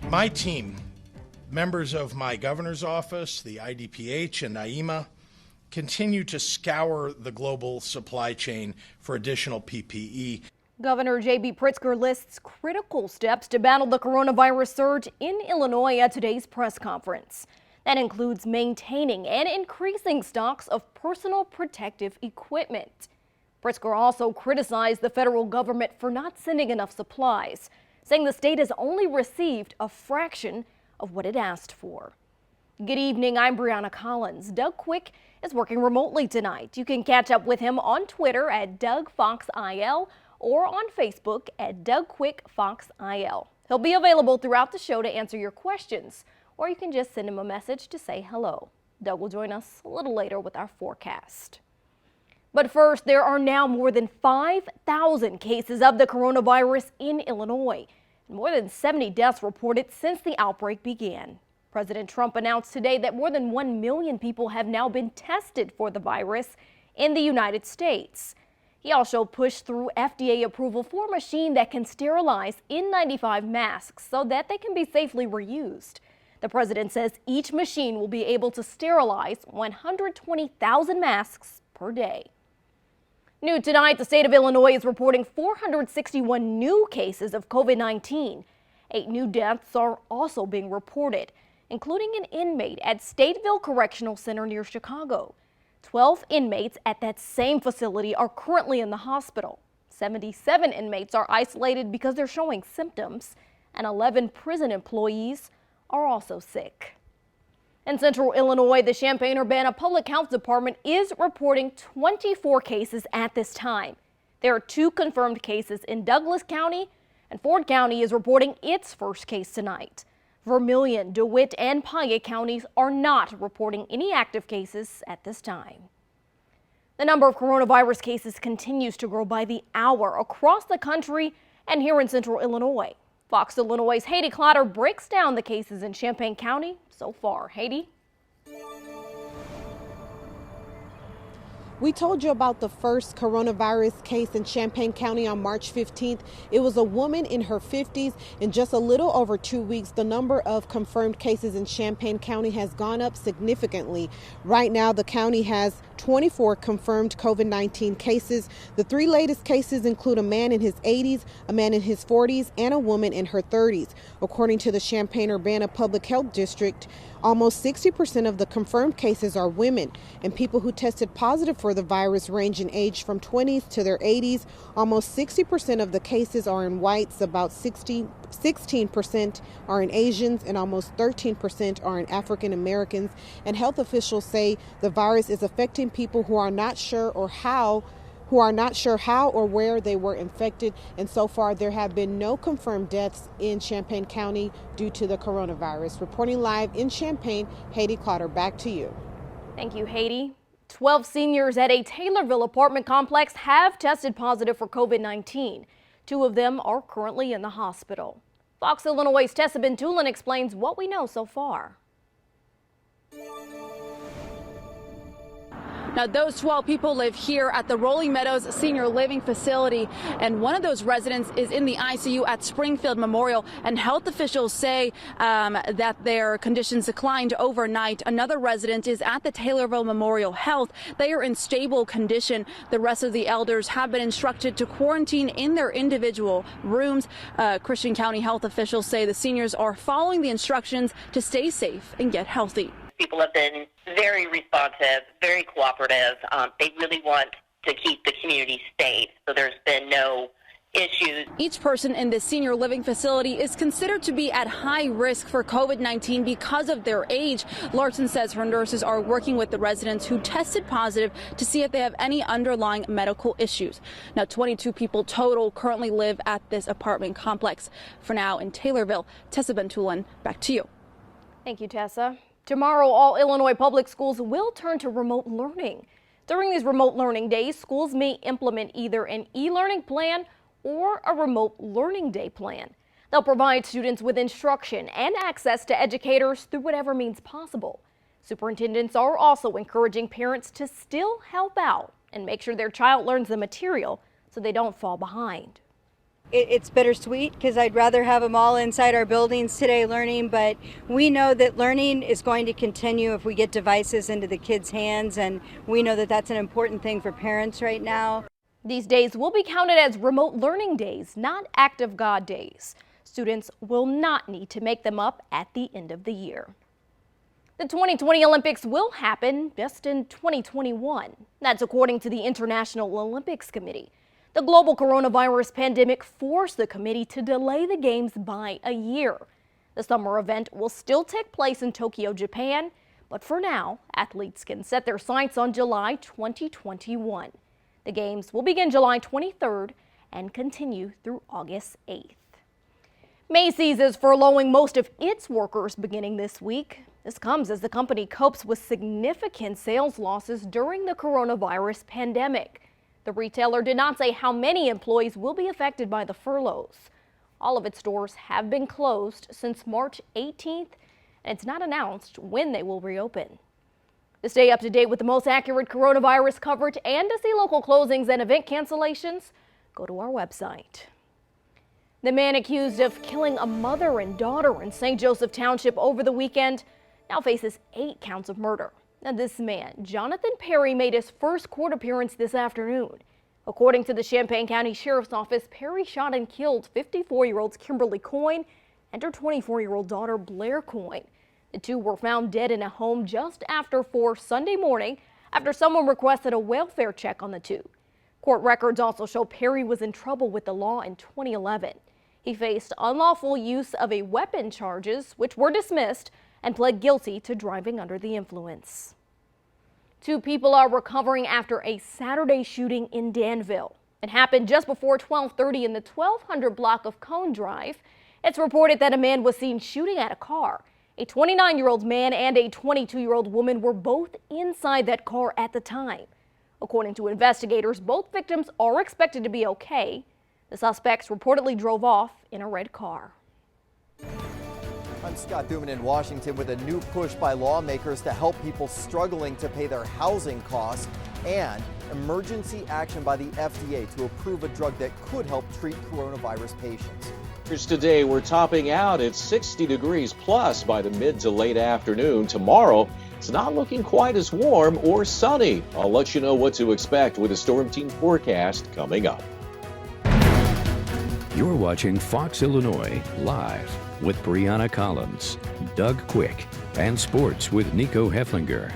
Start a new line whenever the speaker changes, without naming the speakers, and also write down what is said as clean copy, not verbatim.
My team, members of my governor's office, the IDPH and NIEMA, continue to scour the global supply chain for additional PPE.
Governor J.B. Pritzker lists critical steps to battle the coronavirus surge in Illinois at today's press conference. That includes maintaining and increasing stocks of personal protective equipment. Pritzker also criticized the federal government for not sending enough supplies, saying the state has only received a fraction of what it asked for. Good evening, I'm Brianna Collins. Doug Quick is working remotely tonight. You can catch up with him on Twitter at DougFoxIL or on Facebook at DougQuickFoxIL. He'll be available throughout the show to answer your questions, or you can just send him a message to say hello. Doug will join us a little later with our forecast. But first, there are now more than 5,000 cases of the coronavirus in Illinois, and more than 70 deaths reported since the outbreak began. President Trump announced today that more than 1 million people have now been tested for the virus in the United States. He also pushed through FDA approval for a machine that can sterilize N95 masks so that they can be safely reused. The president says each machine will be able to sterilize 120,000 masks per day. New tonight, the state of Illinois is reporting 461 new cases of COVID-19. 8 new deaths are also being reported, including an inmate at Stateville Correctional Center near Chicago. 12 inmates at that same facility are currently in the hospital. 77 inmates are isolated because they're showing symptoms, and 11 prison employees are also sick. In central Illinois, the Champaign-Urbana Public Health Department is reporting 24 cases at this time. There are 2 confirmed cases in Douglas County, and Ford County is reporting its first case tonight. Vermilion, DeWitt, and Piatt counties are not reporting any active cases at this time. The number of coronavirus cases continues to grow by the hour across the country and here in central Illinois. Fox Illinois' Haiti Clotter breaks down the cases in Champaign County so far. Haiti?
We told you about the first coronavirus case in Champaign County on March 15th. It was a woman in her 50s. In just a little over 2 weeks, the number of confirmed cases in Champaign County has gone up significantly. Right now, the county has 24 confirmed COVID-19 cases. The 3 latest cases include a man in his 80s, a man in his 40s, and a woman in her 30s. According to the Champaign-Urbana Public Health District, almost 60% of the confirmed cases are women, and people who tested positive for the virus range in age from 20s to their 80s. Almost 60% of the cases are in whites, about 16% are in Asians, and almost 13% are in African Americans. And health officials say the virus is affecting people who are not sure how or where they were infected. And so far, there have been no confirmed deaths in Champaign County due to the coronavirus. Reporting live in Champaign, Haiti Clotter, back to you.
Thank you, Haiti. 12 seniors at a Taylorville apartment complex have tested positive for COVID-19. 2 of them are currently in the hospital. Fox Illinois' Tessa Bentulin explains what we know so far.
Now, those 12 people live here at the Rolling Meadows Senior Living Facility, and one of those residents is in the ICU at Springfield Memorial, and health officials say that their conditions declined overnight. Another resident is at the Taylorville Memorial Health. They are in stable condition. The rest of the elders have been instructed to quarantine in their individual rooms. Christian County health officials say the seniors are following the instructions to stay safe and get healthy.
People have been very responsive, very cooperative. They really want to keep the community safe, so there's been no issues.
Each person in this senior living facility is considered to be at high risk for COVID-19 because of their age. Larson says her nurses are working with the residents who tested positive to see if they have any underlying medical issues. Now, 22 people total currently live at this apartment complex. For now, in Taylorville, Tessa Bentulin, back to you.
Thank you, Tessa. Tomorrow, all Illinois public schools will turn to remote learning. During these remote learning days, schools may implement either an e-learning plan or a remote learning day plan. They'll provide students with instruction and access to educators through whatever means possible. Superintendents are also encouraging parents to still help out and make sure their child learns the material so they don't fall behind.
It's bittersweet because I'd rather have them all inside our buildings today learning, but we know that learning is going to continue if we get devices into the kids' hands, and we know that that's an important thing for parents right now.
These days will be counted as remote learning days, not act of God days. Students will not need to make them up at the end of the year. The 2020 Olympics will happen just in 2021. That's according to the International Olympics Committee. The global coronavirus pandemic forced the committee to delay the games by a year. The summer event will still take place in Tokyo, Japan, but for now, athletes can set their sights on July 2021. The games will begin July 23rd and continue through August 8th. Macy's is furloughing most of its workers beginning this week. This comes as the company copes with significant sales losses during the coronavirus pandemic. The retailer did not say how many employees will be affected by the furloughs. All of its stores have been closed since March 18th, and it's not announced when they will reopen. To stay up to date with the most accurate coronavirus coverage and to see local closings and event cancellations, go to our website. The man accused of killing a mother and daughter in St. Joseph Township over the weekend now faces 8 counts of murder. Now, this man, Jonathan Perry, made his first court appearance this afternoon. According to the Champaign County Sheriff's Office, Perry shot and killed 54-year-old Kimberly Coyne and her 24-year-old daughter, Blair Coyne. The two were found dead in a home just after 4 Sunday morning after someone requested a welfare check on the two. Court records also show Perry was in trouble with the law in 2011. He faced unlawful use of a weapon charges, which were dismissed, and pled guilty to driving under the influence. 2 people are recovering after a Saturday shooting in Danville. It happened just before 12:30 in the 1200 block of Cone Drive. It's reported that a man was seen shooting at a car. A 29-year-old man and a 22-year-old woman were both inside that car at the time. According to investigators, both victims are expected to be okay. The suspects reportedly drove off in a red car.
I'm Scott Thuman in Washington with a new push by lawmakers to help people struggling to pay their housing costs and emergency action by the FDA to approve a drug that could help treat coronavirus patients.
Today we're topping out at 60 degrees plus by the mid to late afternoon. Tomorrow it's not looking quite as warm or sunny. I'll let you know what to expect with a Storm Team forecast coming up.
You're watching Fox Illinois Live with Brianna Collins, Doug Quick, and Sports with Nico Hefflinger.